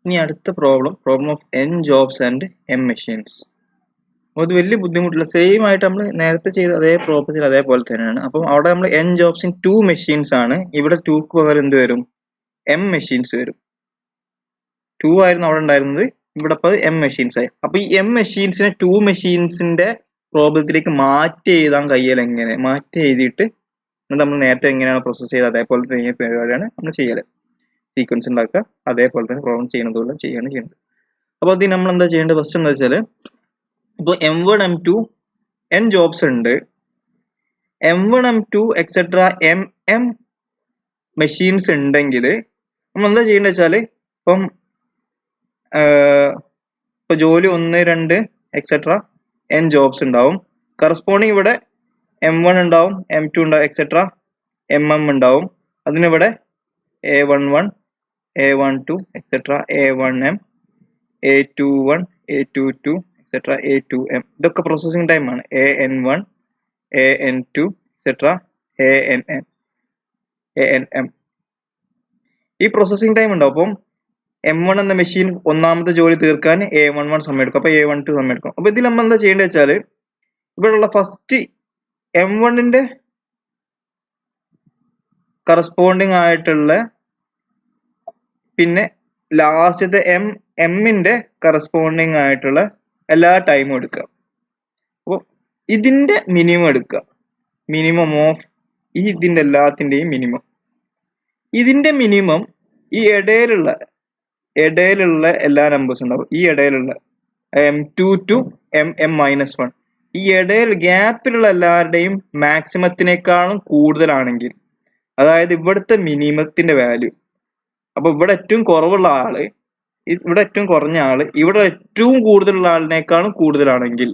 ഇനി അടുത്ത problem of n jobs and m machines. അത് വലിയ ബുദ്ധിമുട്ടില്ല, സെയിം ആയിട്ട് നമ്മൾ നേരത്തെ ചെയ്ത അതേ പ്രോപ്പർട്ടി അതേപോലെ തന്നെയാണ്. അപ്പം അവിടെ നമ്മൾ n ജോബ്സ് ഇൻ 2 മെഷീൻസ് ആണ്, ഇവിടെ 2ക്ക് പകരം എന്ത് വരും, m മെഷീൻസ് വരും. 2 ആയിരുന്നു അവിടെ ഉണ്ടായിരുന്നത്, ഇവിടെ ഇപ്പോൾ m മെഷീൻസ് ആയി. അപ്പൊ ഈ m മെഷീൻസിനെ 2 മെഷീൻസിന്റെ പ്രോബ്ലത്തിലേക്ക് മാറ്റി എഴുതാൻ കഴിയൽ എങ്ങനെ, മാറ്റി എഴുതിയിട്ട് നമ്മൾ നേരത്തെ എങ്ങനെയാണ് പ്രോസസ് ചെയ്തത് അതേപോലെ തന്നെ പരിപാടിയാണ് നമ്മൾ ചെയ്യല്. സീക്വൻസ് ഉണ്ടാക്കുക, അതേപോലെ തന്നെ പ്രോബ്ലം ചെയ്യുന്നതുപോലെ ചെയ്യുന്നത്. അപ്പോൾ അതിന് നമ്മൾ എന്താ ചെയ്യേണ്ടത്, ഫസ്റ്റ് എന്താ വെച്ചാൽ ഇപ്പോൾ M1 M2 n ജോബ്സ് ഉണ്ട്, M1 M2 etcetera M machines ഉണ്ടെങ്കിൽ നമ്മൾ എന്താ ചെയ്യേണ്ടത് വെച്ചാൽ ഇപ്പൊ ജോലി 1 2 എക്സെട്ര n ജോബ്സ് ഉണ്ടാവും. കറസ്പോണ്ടിങ് ഇവിടെ M1 ഉണ്ടാവും, M2 ഉണ്ടാവും, എക്സെട്ര MM ഉണ്ടാവും. അതിനിവിടെ A11 A12 etcetera A1M A21 A22 etcetera A2M. ഇതൊക്കെ പ്രോസസ്സിംഗ് ടൈം ആണ്. AN1 AN2 etcetera ANM. ഈ പ്രോസസ്സിംഗ് ടൈം ഉണ്ടാവും. അപ്പം M1 എന്ന മെഷീൻ ഒന്നാമത്തെ ജോലി തീർക്കാൻ A11 സമയം എടുക്കും, അപ്പൊ A12 സമയം എടുക്കും. അപ്പൊ ഇതിൽ നമ്മൾ എന്താ ചെയ്യേണ്ടത് വെച്ചാൽ ഇവിടെയുള്ള ഫസ്റ്റ് M1ന്റെ കറസ്പോണ്ടിങ് ആയിട്ടുള്ള പിന്നെ ലാസ്റ്റത്തെ M-ന്റെ കറസ്പോണ്ടിങ് ആയിട്ടുള്ള എല്ലാ ടൈമും എടുക്കുക. അപ്പോൾ ഇതിന്റെ മിനിമം എടുക്കുക, മിനിമം ഓഫ് ഇതിന്റെ എല്ലാത്തിന്റെയും മിനിമം. ഇതിന്റെ മിനിമം ഈ ഇടയിലുള്ള എല്ലാ നമ്പേഴ്സ് ഉണ്ടാവും, ഈ ഇടയിലുള്ള M2 to M-1 ഈ ഇടയിൽ ഗ്യാപ്പിലുള്ള എല്ലാവരുടെയും മാക്സിമത്തിനേക്കാളും കൂടുതലാണെങ്കിൽ, അതായത് ഇവിടുത്തെ മിനിമത്തിന്റെ വാല്യൂ, അപ്പൊ ഇവിടെ ഏറ്റവും കുറവുള്ള ആള്, ഇവിടെ ഏറ്റവും കുറഞ്ഞ ആള് ഇവിടെ ഏറ്റവും കൂടുതലുള്ള ആളിനേക്കാളും കൂടുതലാണെങ്കിൽ,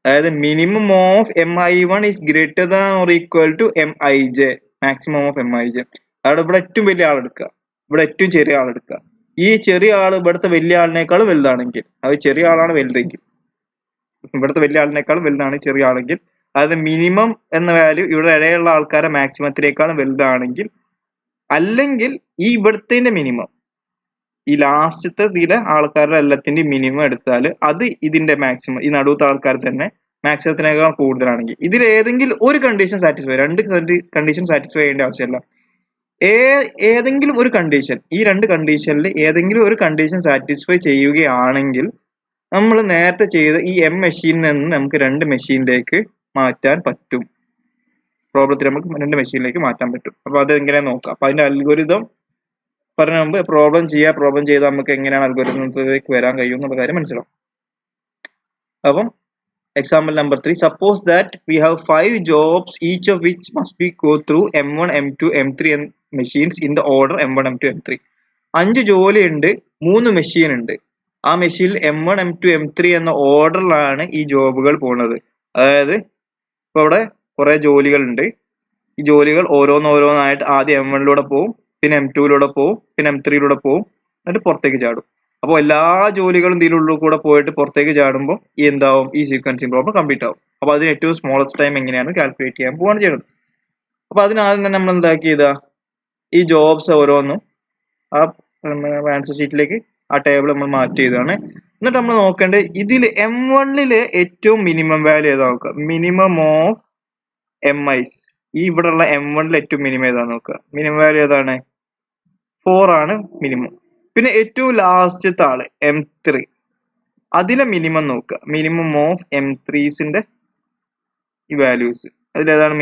അതായത് minimum of MI1 is greater than or equal to MIJ, maximum of MIJ. അവിടെ ഇവിടെ ഏറ്റവും വലിയ ആളെടുക്കുക, ഇവിടെ ഏറ്റവും ചെറിയ ആളെടുക്കുക. ഈ ചെറിയ ആൾ ഇവിടുത്തെ വലിയ ആളിനേക്കാളും വലുതാണെങ്കിൽ, അത് ചെറിയ ആളാണ് വലുതെങ്കിൽ, ഇവിടുത്തെ വലിയ ആളിനേക്കാളും വലുതാണ് ചെറിയ ആളെങ്കിൽ, അതായത് മിനിമം എന്ന വാല്യൂ ഇവിടെ ഇടയിലുള്ള ആൾക്കാരെ മാക്സിമത്തിനേക്കാളും വലുതാണെങ്കിൽ, അല്ലെങ്കിൽ ഈ ഇവിടുത്തെ മിനിമം ഈ ലാസ്റ്റത്തെ ഇതിലെ ആൾക്കാരുടെ എല്ലാത്തിന്റെയും മിനിമം എടുത്താൽ അത് ഇതിന്റെ മാക്സിമം, ഈ നടുവത്തെ ആൾക്കാർ തന്നെ മാക്സിമത്തിനേക്കാൾ കൂടുതലാണെങ്കിൽ, ഇതിൽ ഏതെങ്കിലും ഒരു കണ്ടീഷൻ സാറ്റിസ്ഫൈ, രണ്ട് കണ്ടീഷൻ സാറ്റിസ്ഫൈ ചെയ്യേണ്ട ആവശ്യമില്ല, ഏതെങ്കിലും ഒരു കണ്ടീഷൻ, ഈ രണ്ട് കണ്ടീഷനിൽ ഏതെങ്കിലും ഒരു കണ്ടീഷൻ സാറ്റിസ്ഫൈ ചെയ്യുകയാണെങ്കിൽ നമ്മൾ നേരത്തെ ചെയ്ത ഈ M മെഷീനിൽ നിന്ന് നമുക്ക് 2 മെഷീനിലേക്ക് മാറ്റാൻ പറ്റും. പ്രോബ്ലത്തിൽ നമുക്ക് 2 മെഷീനിലേക്ക് മാറ്റാൻ പറ്റും. അപ്പൊ അത് എങ്ങനെ നോക്കാം. അപ്പൊ അതിന്റെ അൽഗോരിതം പറഞ്ഞ മുമ്പ് പ്രോബ്ലം ചെയ്താൽ നമുക്ക് എങ്ങനെയാണ് അൽഗോരിതത്തിലേക്ക് വരാൻ കഴിയും എന്നുള്ള കാര്യം മനസ്സിലാവും. അപ്പം example number 3, suppose that we have 5 jobs, each of which must be go through M1 M2 M3 machines in the order M1 M2 M3. 5 ജോലി ഉണ്ട്, 3 മെഷീൻ ഉണ്ട്. ആ മെഷീനിൽ M1 M2 M3 എന്ന ഓർഡറിലാണ് ഈ ജോബുകൾ പോകുന്നത്. അതായത് ഇപ്പൊ ഇവിടെ കുറെ ജോലികൾ ഉണ്ട്, ഈ ജോലികൾ ഓരോന്നായിട്ട് ആദ്യം M1ലൂടെ പോകും, പിന്നെ M2ലൂടെ പോകും, പിന്നെ M3ലൂടെ പോകും, എന്നിട്ട് പുറത്തേക്ക് ചാടും. അപ്പോൾ എല്ലാ ജോലികളും ഇതിലുള്ള കൂടെ പോയിട്ട് പുറത്തേക്ക് ചാടുമ്പോൾ എന്താവും, ഈ സീക്വൻസിങ് പ്രോബ്ലം കംപ്ലീറ്റ് ആവും. അപ്പൊ അതിന് ഏറ്റവും സ്മോളസ്റ്റ് ടൈം എങ്ങനെയാണ് കാൽക്കുലേറ്റ് ചെയ്യാൻ പോവാണ് ചെയ്യുന്നത്. അപ്പൊ അതിനാദ്യം തന്നെ നമ്മൾ എന്താക്കി ചെയ്താ, ഈ ജോബ്സ് ഓരോന്നും ആ ആൻസർ ഷീറ്റിലേക്ക് ആ ടേബിൾ നമ്മൾ മാറ്റി ചെയ്താണ്. എന്നിട്ട് നമ്മൾ നോക്കേണ്ടത് ഇതിൽ M1ലെ ഏറ്റവും മിനിമം വാല്യൂ ഏതാ നോക്കുക, മിനിമം ഓഫ് MIs. ഈ ഇവിടെയുള്ള M1ലെ ഏറ്റവും മിനിമം ഏതാ നോക്കുക, മിനിമം വാല്യൂ ഏതാണ്, 4 ആണ് മിനിമം. പിന്നെ ഏറ്റവും ലാസ്റ്റത്തെ ആള് M3, അതിലെ മിനിമം നോക്കുക, മിനിമം ഓഫ് M3സിന്റെ ഈ വാല്യൂസ്, അതിലേതാണ്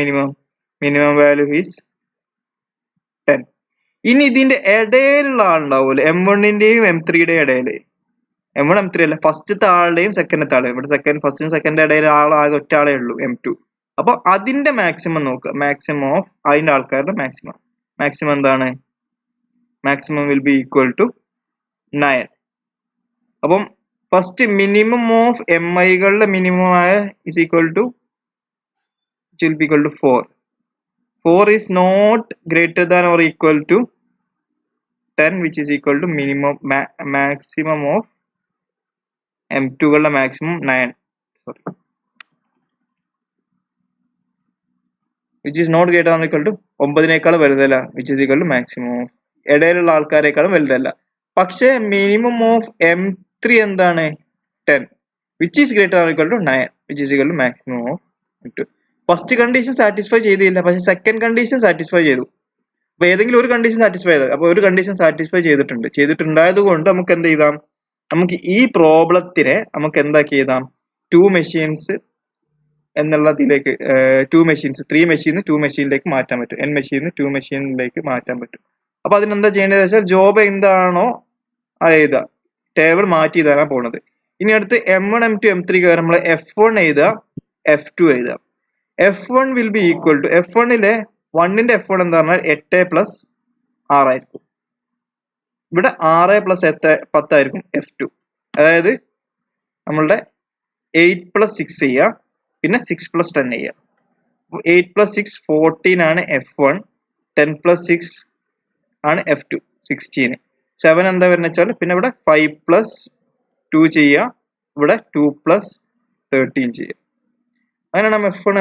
മിനിമം വാല്യൂ ഈസ് 10. ഇനി ഇതിന്റെ ഇടയിലുള്ള ആളുണ്ടാവുമല്ലോ, M1ന്റെയും M3യുടെയും ഇടയിൽ, M1 M3 അല്ല, ഫസ്റ്റത്തെ ആളുടെയും സെക്കൻഡത്തെ ആളെ, ഇവിടെ ഫസ്റ്റും സെക്കൻഡ് ഇടയിൽ ആകെ ഒറ്റ ആളേ ഉള്ളൂ M2. അപ്പൊ അതിന്റെ മാക്സിമം നോക്കുക, മാക്സിമം ഓഫ് അതിന്റെ ആൾക്കാരുടെ മാക്സിമം എന്താണ്, maximum will be equal to 9. അപ്പം ഫസ്റ്റ് മിനിമം ഓഫ് MIകളുടെ മിനിമം ആയ is equal to 4. 4 is not greater than or equal to 10, which is equal to maximum of M2കളുടെ maximum 9. Sorry. Which is not greater than or equal to 9നേക്കാളും വലുതല്ല, which is equal to maximum of ഇടയിലുള്ള ആൾക്കാരെക്കാളും വലുതല്ല. പക്ഷേ minimum of M3 എന്താണ് 10 which is greater or equal to 9 which is equal to maximum of M2. First condition satisfy ചെയ്തില്ല, പക്ഷെ second condition satisfy ചെയ്തു. അപ്പൊ ഏതെങ്കിലും ഒരു കണ്ടീഷൻ സാറ്റിസ്ഫൈ ചെയ്തത്, അപ്പൊ ഒരു കണ്ടീഷൻ സാറ്റിസ്ഫൈ ചെയ്തിട്ടുണ്ടായത് കൊണ്ട് നമുക്ക് എന്ത് ചെയ്താം, നമുക്ക് ഈ പ്രോബ്ലത്തിനെ നമുക്ക് എന്താക്കി ചെയ്താം, 2 മെഷീൻസ് എന്നുള്ളതിലേക്ക് 2 മെഷീൻസ് 3 മെഷീൻ 2 മെഷീനിലേക്ക് മാറ്റാൻ പറ്റും, n മെഷീൻ 2 മെഷീനിലേക്ക് മാറ്റാൻ പറ്റും. അപ്പൊ അതിനെന്താ ചെയ്യേണ്ടത് വെച്ചാൽ ജോബ് എന്താണോ എഴുതുക, ടേബിൾ മാറ്റി എഴുതാനാണ് പോണത്. ഇനി അടുത്ത് M1 M2 M3 കയറി നമ്മൾ F1 എഴുതുക, F2 എഴുതുക. F1 will be equal to F1ലെ 1ന്റെ F1 എന്താ പറഞ്ഞാൽ 8 + 6 ആയിരിക്കും. ഇവിടെ 6 + 10 ആയിരിക്കും F2. അതായത് നമ്മളുടെ 8 + 6 ചെയ്യുക, പിന്നെ 6 + 10 ചെയ്യുക. 8 + 6 14 ആണ് F1, 10 + 6 ആണ് F2 16. 7 എന്താ വരുന്നത് വെച്ചാൽ പിന്നെ ഇവിടെ 5 + 2 ചെയ്യുക, ഇവിടെ 2 + 13 ചെയ്യുക. അങ്ങനെയാണ് F1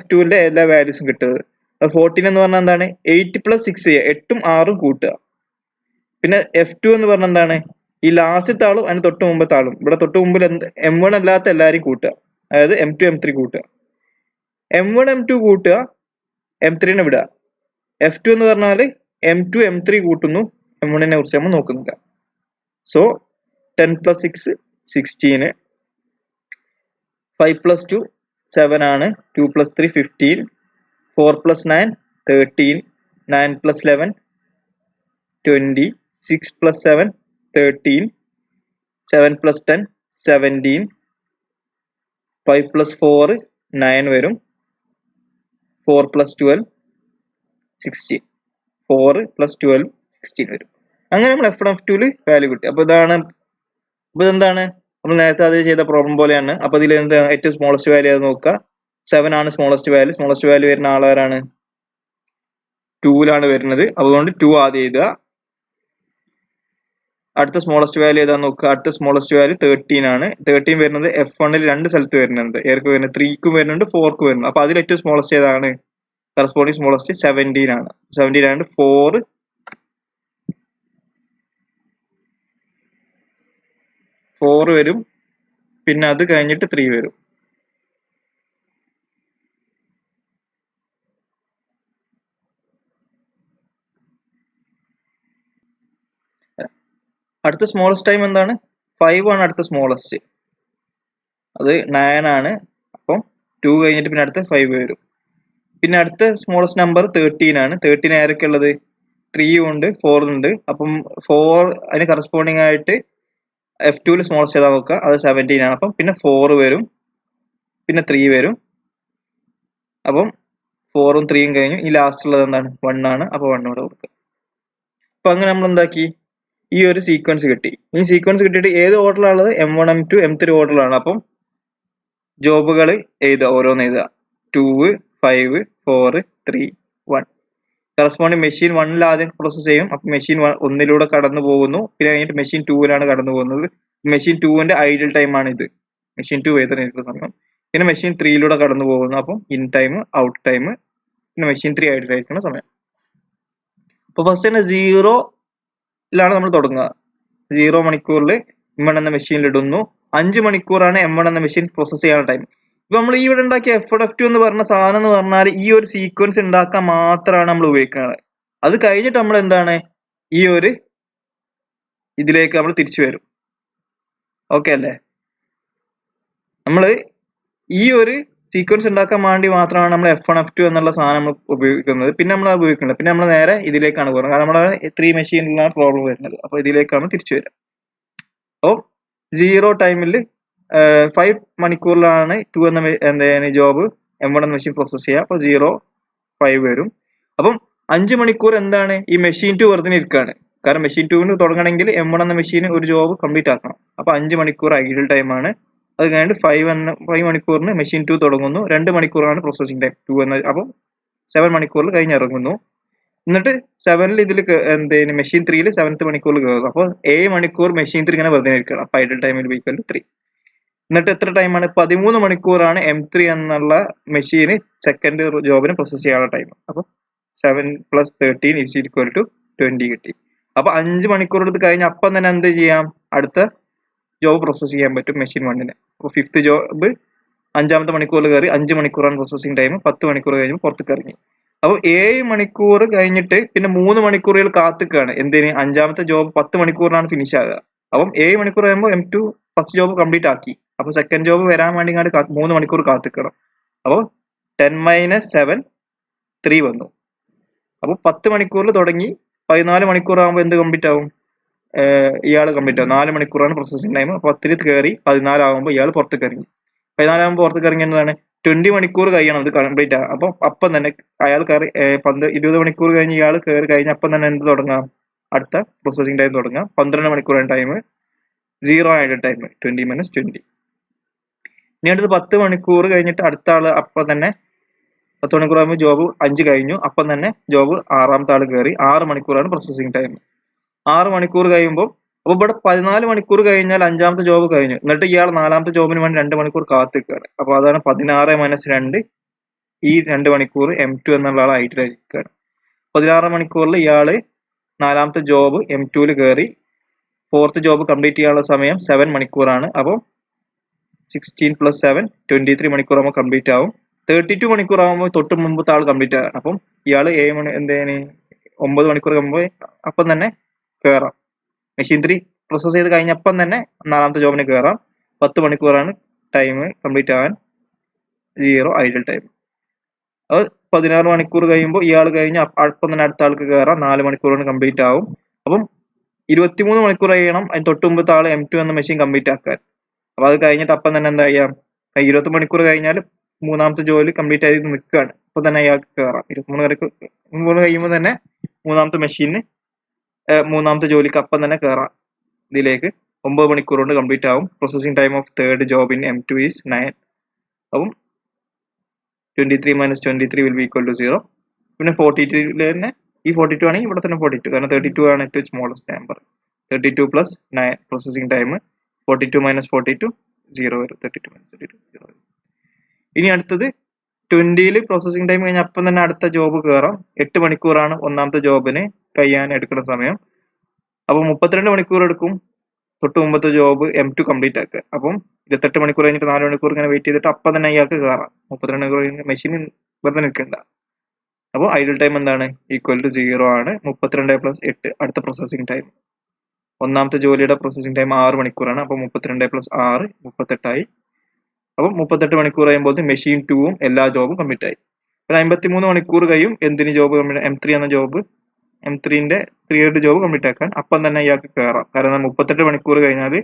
F2ന്റെ എല്ലാ വാല്യൂസും കിട്ടുന്നത്. 14 എന്ന് പറഞ്ഞാൽ എന്താണ്, 8 + 6 ചെയ്യുക, 8ഉം 6ഉം കൂട്ടുക. പിന്നെ F2 എന്ന് പറഞ്ഞാൽ എന്താണ്, ഈ ലാസ്റ്റത്തെ ആളും അതിന് തൊട്ട് മുമ്പത്തെ ആളും, ഇവിടെ തൊട്ട് മുമ്പിൽ M1 അല്ലാത്ത എല്ലാവരും കൂട്ടുക, അതായത് M2 M3 കൂട്ടുക. M1 M2 കൂട്ടുക, M3നെ വിടുക. F2 എന്ന് പറഞ്ഞാൽ M2 M3 കൂട്ടുന്നു, M1നെ കുറിച്ച് നമ്മൾ നോക്കുന്നില്ല. സോ 10 + 6 16, 5 + 2 7 ആണ്, 2 + 3 15, 4 + 9 13, 9 + 11 20, 6 + 7 13, 7 + 10 17, 5 + 4 9 വരും, 4 + 12 16, 4 + 12 16 വരും. അങ്ങനെ നമ്മൾ F1 F2 വാല്യൂ കിട്ടി. അപ്പൊ ഇതെന്താണ് നമ്മൾ നേരത്തെ അത് ചെയ്ത പ്രോബ്ലം പോലെയാണ്. അപ്പൊ ഇതിൽ എന്താണ് ഏറ്റവും സ്മോളസ്റ്റ് വാല്യൂ അത് നോക്കുക, 7 ആണ് സ്മോളസ്റ്റ് വാല്യൂ വരുന്ന ആളാരാണ്, 2ലാണ് വരുന്നത്. അതുകൊണ്ട് 2 ആദ്യം എഴുതുക. അടുത്ത സ്മോളസ്റ്റ് വാല്യൂ ഏതാന്ന് നോക്കുക, അടുത്ത സ്മോളസ്റ്റ് വാല്യൂ 13 ആണ്. 13 വരുന്നത് F1ൽ 2 സ്ഥലത്ത് വരുന്നുണ്ട്, ഏർക്ക് വരുന്നത് 3ക്കും വരുന്നുണ്ട് 4ക്കും വരുന്നുണ്ട്. അപ്പൊ അതിൽ ഏറ്റവും സ്മോളസ്റ്റ് ഏതാണ്, കറസ്പോണ്ടിങ് സ്മോളസ്റ്റ് 17 ആണ്. 17 ആണ് 4 വരും, പിന്നെ അത് കഴിഞ്ഞിട്ട് 3 വരും. അടുത്ത സ്മോളസ്റ്റ് ടൈം എന്താണ്, 5 ആണ് അടുത്ത സ്മോളസ്റ്റ്, അത് 9 ആണ്. അപ്പം 2 കഴിഞ്ഞിട്ട് പിന്നെ അടുത്ത 5 വരും. പിന്നെ അടുത്ത സ്മോളസ്റ്റ് നമ്പർ 13 ആണ്. 13 ആരൊക്കെ ഉള്ളത്, 3 ഉണ്ട് 4 ഉണ്ട്. അപ്പം 4 അതിന് കറസ്പോണ്ടിങ് ആയിട്ട് F2ൽ സ്മോളസ്റ്റ് ഏതാ നോക്കുക, അത് 17 ആണ്. അപ്പം പിന്നെ 4 വരും, പിന്നെ 3 വരും. അപ്പം 4ഉം 3യും കഴിഞ്ഞു. ഈ ലാസ്റ്റ് ഉള്ളത് എന്താണ്, 1 ആണ്. അപ്പൊ 1 ഇവിടെ കൊടുക്കുക. അപ്പൊ അങ്ങനെ നമ്മൾ എന്താക്കി, ഈ ഒരു സീക്വൻസ് കിട്ടി. ഈ സീക്വൻസ് കിട്ടിയിട്ട് ഏത് ഓർഡറിലാണുള്ളത്, M1 M2 M3 ഓർഡറിലാണ്. അപ്പം ജോബുകൾ എഴുതുക, ഓരോന്ന് എഴുതുക, 2 5 4 3 1. കറസ്പോണ്ടിങ് മെഷീൻ 1ൽ ആദ്യം പ്രോസസ് ചെയ്യും. അപ്പൊ മെഷീൻ 1ലൂടെ കടന്നു പോകുന്നു, പിന്നെ കഴിഞ്ഞിട്ട് മെഷീൻ 2ലാണ് കടന്നു പോകുന്നത്. മെഷീൻ 2ന്റെ ഐഡിയൽ ടൈം ആണ് ഇത്, മെഷീൻ 2 വേദനിക്കുന്ന സമയം. പിന്നെ മെഷീൻ 3ലൂടെ കടന്നു പോകുന്നു, അപ്പം ഇൻ ടൈം ഔട്ട് ടൈം, പിന്നെ മെഷീൻ 3 ഐഡിയൽ ആയിരിക്കുന്ന സമയം. അപ്പൊ ഫസ്റ്റ് തന്നെ 0ലാണ് നമ്മൾ തുടങ്ങുക. 0 മണിക്കൂറിൽ M1 എന്ന മെഷീനിൽ ഇടുന്നു. 5 മണിക്കൂറാണ് M1 എന്ന മെഷീൻ പ്രോസസ് ചെയ്യാനുള്ള ടൈം. ഇപ്പൊ നമ്മൾ ഈ ഇവിടെ ഉണ്ടാക്കിയ F1 F2 എന്ന് പറഞ്ഞ സാധനം എന്ന് പറഞ്ഞാൽ ഈ ഒരു സീക്വൻസ് ഉണ്ടാക്കാൻ മാത്രമാണ് നമ്മൾ ഉപയോഗിക്കുന്നത്. അത് കഴിഞ്ഞിട്ട് നമ്മൾ എന്താണ്, ഈ ഒരു ഇതിലേക്ക് നമ്മൾ തിരിച്ചു വരും. ഓക്കെ അല്ലേ, നമ്മൾ ഈ ഒരു സീക്വൻസ് ഉണ്ടാക്കാൻ വേണ്ടി മാത്രമാണ് നമ്മൾ F1 F2 എന്നുള്ള സാധനം നമ്മൾ ഉപയോഗിക്കുന്നത്. പിന്നെ നമ്മൾ ഉപയോഗിക്കുന്നത്, പിന്നെ നമ്മൾ നേരെ ഇതിലേക്കാണ് പോകുന്നത്. കാരണം നമ്മുടെ 3 മെഷീനിലാണ് പ്രോബ്ലം വരുന്നത്. അപ്പൊ ഇതിലേക്കാണ് തിരിച്ചു വരിക. അപ്പോൾ 0 ടൈമിൽ 5 മണിക്കൂറിലാണ് 2 എന്ന ജോബ് M1 എന്ന മെഷീൻ പ്രോസസ് ചെയ്യുക. അപ്പോൾ 0 5 വരും. അപ്പം 5 മണിക്കൂർ എന്താണ്, ഈ മെഷീൻ 2 വെറുതെ ഇരിക്കുകയാണ്. കാരണം മെഷീൻ 2 തുടങ്ങണമെങ്കിൽ M1 എന്ന മെഷീൻ ഒരു ജോബ് കംപ്ലീറ്റ് ആക്കണം. അപ്പൊ 5 മണിക്കൂർ ഐഡിയൽ ടൈമാണ്. അത് കഴിഞ്ഞിട്ട് 5 മണിക്കൂറിന് മെഷീൻ 2 തുടങ്ങുന്നു. 2 മണിക്കൂറാണ് പ്രോസസിംഗ് ടൈം 2 എന്ന. അപ്പം 7 മണിക്കൂറിൽ കഴിഞ്ഞിറങ്ങുന്നു. എന്നിട്ട് 7ൽ ഇതിൽ മെഷീൻ 3ൽ 7th മണിക്കൂറിൽ കയറുന്നു. അപ്പോൾ 7 മണിക്കൂർ മെഷീൻ 3 ഇങ്ങനെ വെറുതെ ഇരിക്കണം. അപ്പൊ ഐഡിയൽ ടൈമിൽ ഈക്വൽ ടു 3. എന്നിട്ട് എത്ര ടൈമാണ്, 13 മണിക്കൂറാണ് M3 എന്നുള്ള മെഷീന് സെക്കൻഡ് ജോബിന് പ്രോസസ് ചെയ്യാനുള്ള ടൈം. അപ്പൊ 7 + 13 = 20 കിട്ടി. അപ്പൊ 5 മണിക്കൂർ എടുത്ത് കഴിഞ്ഞ് അപ്പം തന്നെ എന്ത് ചെയ്യാം, അടുത്ത ജോബ് പ്രോസസ് ചെയ്യാൻ പറ്റും മെഷീൻ 1-ന്. അപ്പോൾ 5th ജോബ് 5-ാമത്തെ മണിക്കൂറിൽ കയറി 5 മണിക്കൂറാണ് പ്രോസസ്സിംഗ് ടൈം. 10 മണിക്കൂർ കഴിഞ്ഞ് പുറത്തേക്ക് ഇറങ്ങി. അപ്പോൾ 7 മണിക്കൂർ കഴിഞ്ഞിട്ട് പിന്നെ 3 മണിക്കൂറുകൾ കാത്തിക്കാണ് എന്തിന്, 5-ാമത്തെ ജോബ് 10 മണിക്കൂറിനാണ് ഫിനിഷ് ആകുക. അപ്പം 7 മണിക്കൂർ കഴിയുമ്പോൾ M2 ഫസ്റ്റ് ജോബ് കംപ്ലീറ്റ് ആക്കി. അപ്പോൾ സെക്കൻഡ് ജോബ് വരാൻ വേണ്ടി 3 മണിക്കൂർ കാത്തിക്കണം. അപ്പോൾ 10 - 7 3 വന്നു. അപ്പോൾ 10 മണിക്കൂറിൽ തുടങ്ങി 14 മണിക്കൂർ ആകുമ്പോൾ എന്ത് കംപ്ലീറ്റ് ആവും, ഇയാൾ കംപ്ലീറ്റ് ആവും. 4 മണിക്കൂറാണ് പ്രോസസ്സിംഗ് ടൈം. 10 കയറി 14 ആകുമ്പോൾ ഇയാൾ പുറത്തേക്ക് ഇറങ്ങി. 14 ആകുമ്പോൾ പുറത്തേക്ക് ഇറങ്ങിയതാണ് 20 മണിക്കൂർ കഴിയണം ഇത് കംപ്ലീറ്റ് ആകാം. അപ്പം തന്നെ അയാൾ കയറി 20 മണിക്കൂർ കഴിഞ്ഞ് ഇയാൾ കയറി കഴിഞ്ഞ അപ്പം തന്നെ എന്ത് തുടങ്ങാം, അടുത്ത പ്രോസസ്സിംഗ് ടൈം തുടങ്ങാം. 12 മണിക്കൂറാണ് ടൈം, 0 ആയിട്ട് ടൈം 20 - 20. ഇനി അടുത്ത് 10 മണിക്കൂർ കഴിഞ്ഞിട്ട് അടുത്ത ആള് അപ്പം തന്നെ 10 മണിക്കൂർ ആകുമ്പോൾ ജോബ് 5 കഴിഞ്ഞു. അപ്പം തന്നെ ജോബ് 6-ാമത്തെ ആൾ കയറി. 6 മണിക്കൂറാണ് പ്രോസസ്സിംഗ് ടൈം. 6 മണിക്കൂർ കഴിയുമ്പോൾ അപ്പോൾ ഇവിടെ 14 മണിക്കൂർ കഴിഞ്ഞാൽ 5-ാമത്തെ ജോബ് കഴിഞ്ഞു. എന്നിട്ട് ഇയാൾ 4-ാമത്തെ ജോബിന് വേണ്ടി 2 മണിക്കൂർ കാത്തിക്കുകയാണ്. അപ്പോൾ അതാണ് 16 - 2. ഈ 2 മണിക്കൂർ M2 എന്നുള്ള ആൾ ആയിട്ടിരിക്കുകയാണ്. 16 മണിക്കൂറിൽ ഇയാൾ 4-ാമത്തെ ജോബ് M2-ൽ കയറി. 4th ജോബ് കംപ്ലീറ്റ് ചെയ്യാനുള്ള സമയം 7 മണിക്കൂറാണ്. അപ്പോൾ 16 + 7 23 മണിക്കൂർ ആകുമ്പോൾ കംപ്ലീറ്റ് ആവും. 32 മണിക്കൂർ ആകുമ്പോൾ തൊട്ട് മുമ്പത്തെ ആൾ കംപ്ലീറ്റ് ആകും. അപ്പം ഇയാൾ 9 മണിക്കൂർ ആകുമ്പോൾ അപ്പം തന്നെ കയറാം. മെഷീൻ 3 പ്രോസസ് ചെയ്ത് കഴിഞ്ഞപ്പം തന്നെ 4-ാമത്തെ ജോബിന് കയറാം. 10 മണിക്കൂറാണ് ടൈം കംപ്ലീറ്റ് ആകാൻ, 0 ഐഡിൽ ടൈം. അത് 16 മണിക്കൂർ കഴിയുമ്പോൾ ഇയാൾ കഴിഞ്ഞ് അപ്പം തന്നെ അടുത്ത ആൾക്ക് കയറാം. 4 മണിക്കൂറാണ് കംപ്ലീറ്റ് ആവും. അപ്പം 23 മണിക്കൂർ കഴിയണം അതിന് തൊട്ട് മുമ്പത്തെ ആൾ M2 എന്ന മെഷീൻ കംപ്ലീറ്റ് ആക്കാൻ. അപ്പോൾ അത് കഴിഞ്ഞിട്ട് അപ്പം തന്നെ എന്താ ചെയ്യാം, 20 മണിക്കൂർ കഴിഞ്ഞാൽ 3-ാമത്തെ ജോലി കംപ്ലീറ്റ് ആയിട്ട് നിൽക്കുകയാണ്. അപ്പോൾ തന്നെ അയാൾക്ക് കയറാം. 23 മണിക്കൂർ കഴിയുമ്പോൾ തന്നെ 3-ാമത്തെ മെഷീന് 3-ാമത്തെ ജോലിക്ക് അപ്പം തന്നെ കയറാം. ഇതിലേക്ക് 9 മണിക്കൂർ കൊണ്ട് കംപ്ലീറ്റ് ആവും. Processing time of third job in M2 is 9. അപ്പം 23 - 23 വിൽ ബി ഈക്വൽ ടു 0. പിന്നെ 42 തന്നെ ഈ 42 ആണെങ്കിൽ ഇവിടെ തന്നെ 42, കാരണം 32 ആണ് ഏറ്റവും സ്മോളസ്റ്റ് നമ്പർ. 32 + 9 processing time. 42 - 42 0 വരും. 32 - 32 0 വരും. ഇനി അടുത്തത് 20-ൽ പ്രോസസ്സിംഗ് ടൈം കഴിഞ്ഞാൽ അപ്പം തന്നെ അടുത്ത ജോബ് കയറാം. 8 മണിക്കൂറാണ് 1-ാമത്തെ ജോബിന് കഴിയാൻ എടുക്കുന്ന സമയം. അപ്പോൾ 32 മണിക്കൂർ എടുക്കും തൊട്ട് മുമ്പത്തെ ജോബ് M2 കംപ്ലീറ്റ് ആക്കുക. അപ്പം 28 മണിക്കൂർ കഴിഞ്ഞിട്ട് 4 മണിക്കൂർ ഇങ്ങനെ വെയിറ്റ് ചെയ്തിട്ട് അപ്പം തന്നെ ഇയാൾക്ക് കയറാം. 32 മണിക്കൂർ കഴിഞ്ഞ് മെഷീൻ വെറുതെ നിൽക്കണ്ട. അപ്പോൾ ഐഡിൽ ടൈം എന്താണ്, ഈക്വൽ ടു 0 ആണ്. 32 + 8 അടുത്ത പ്രോസസ്സിംഗ് ടൈം. 1-ാമത്തെ ജോലിയുടെ പ്രോസസ്സിംഗ് ടൈം 6 മണിക്കൂറാണ്. അപ്പോൾ 32 + 6 38 ആയി. അപ്പം 38 മണിക്കൂർ കഴിയുമ്പോൾ മെഷീൻ 2-ഉം എല്ലാ ജോബും കംപ്ലീറ്റ് ആയി. പിന്നെ 53 മണിക്കൂർ കഴിയും എന്തിന് ജോബ് M3 എന്ന ജോബ്, M3-ന്റെ 3rd ജോബ് കംപ്ലീറ്റ് ആക്കാൻ. അപ്പം തന്നെ ഇയാൾക്ക് കയറാം. കാരണം 38 മണിക്കൂർ കഴിഞ്ഞാൽ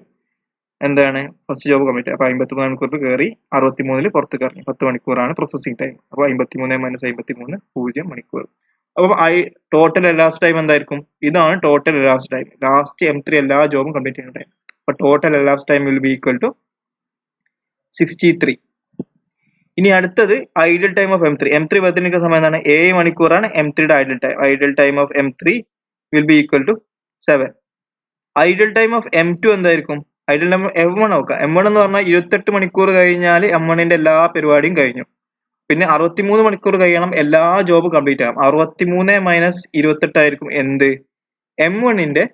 എന്താണ് ഫസ്റ്റ് ജോബ് കംപ്ലീറ്റ്. അപ്പോൾ 53 മണിക്കൂറിൽ കയറി 63-ൽ പുറത്തേക്ക് ഇറങ്ങി. 10 മണിക്കൂറാണ് പ്രോസസ്സിംഗ് ടൈം. അപ്പോൾ 53 - 53 0 മണിക്കൂർ. അപ്പം ടോട്ടൽ എലാപ്സ് ടൈം എന്തായിരിക്കും, ഇതാണ് total elapse time. Last M3 എല്ലാ ജോബും കംപ്ലീറ്റ് ചെയ്യുന്ന ടൈം. അപ്പോൾ total elapse time will be equal to 63. ഇനി അടുത്തത് ഐഡിൽ ടൈം ഓഫ് M3 വെറുതെ നിൽക്കുന്ന സമയം എന്താണ്, 7 മണിക്കൂറാണ് M3യുടെ idle time. Idle time of M3 will be equal to 7. Idle time of M2 എന്തായിരിക്കും, ഐഡിൽ ടൈം M1 നോക്കാം. M1 എന്ന് പറഞ്ഞാൽ 28 മണിക്കൂർ കഴിഞ്ഞാൽ M1-ന്റെ എല്ലാ പരിപാടിയും കഴിഞ്ഞു. പിന്നെ 63 മണിക്കൂർ കഴിയണം എല്ലാ ജോബ് കംപ്ലീറ്റ് ആകാം. 63 - 28 ആയിരിക്കും എന്ത്, M1-ന്റെ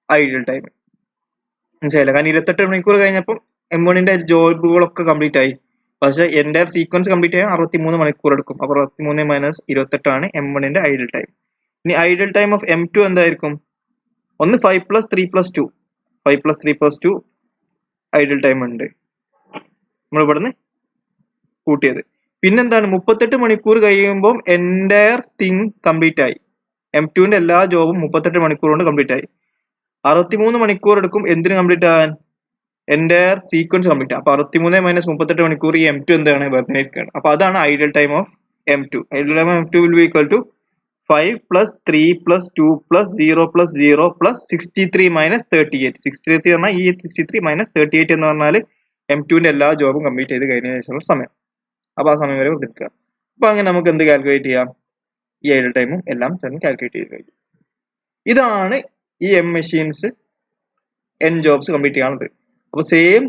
ഐഡിൽ ടൈം. മനസ്സിലായില്ല, കാരണം 28 മണിക്കൂർ കഴിഞ്ഞപ്പോൾ M1-ന്റെ ജോബുകളൊക്കെ കംപ്ലീറ്റ് ആയി. പക്ഷെ എൻ്റെ സീക്വൻസ് കംപ്ലീറ്റ് ചെയ്യാൻ 63 മണിക്കൂർ എടുക്കും. അപ്പോൾ 63 - 28 ആണ് M1-ന്റെ ഐഡിൽ ടൈം. ഇനി ഐഡിൽ ടൈം ഓഫ് M2 എന്തായിരിക്കും, ഒന്ന് 5 + 3 + 2 5 + 3 + 2 ഐഡിൽ ടൈം ഉണ്ട്, നമ്മൾ ഇവിടുന്ന് കൂട്ടിയത്. പിന്നെന്താണ്, 38 മണിക്കൂർ കഴിയുമ്പോൾ എൻ്റയർ തിങ് കംപ്ലീറ്റ് ആയി. M2-ന്റെ എല്ലാ ജോബും 38 മണിക്കൂർ കൊണ്ട് കംപ്ലീറ്റ് ആയി. 63 മണിക്കൂർ എടുക്കും എന്തിന് കംപ്ലീറ്റ് ആകാൻ, എൻ്റയർ സീക്വൻസ് കംപ്ലീറ്റ്. അപ്പോൾ 63 - 38 മണിക്കൂർ ഈ M2 എന്താണ് വെറുതെ ഇരിക്കുകയാണ്. അപ്പോൾ അതാണ് idle time of M2. Idle time of M2 will be equal to 5 + 3 + 2 + 0 + 0 + 63 - 38. 63 പറഞ്ഞാൽ ഈ 63 - 38 എന്ന് പറഞ്ഞാൽ M2-ന്റെ എല്ലാ ജോബും കംപ്ലീറ്റ് ചെയ്ത് കഴിഞ്ഞ ശേഷമുള്ള സമയം. അപ്പോൾ ആ സമയം വരെ എടുക്കുക. അപ്പോൾ അങ്ങനെ നമുക്ക് എന്ത് കാൽക്കുലേറ്റ് ചെയ്യാം, ഈ ഐഡിൽ ടൈമും എല്ലാം തന്നെ കാൽക്കുലേറ്റ് ചെയ്ത് കഴിയും. ഇതാണ് ഈ M machines N jobs complete ചെയ്യാനുള്ളത്. അപ്പോൾ സെയിം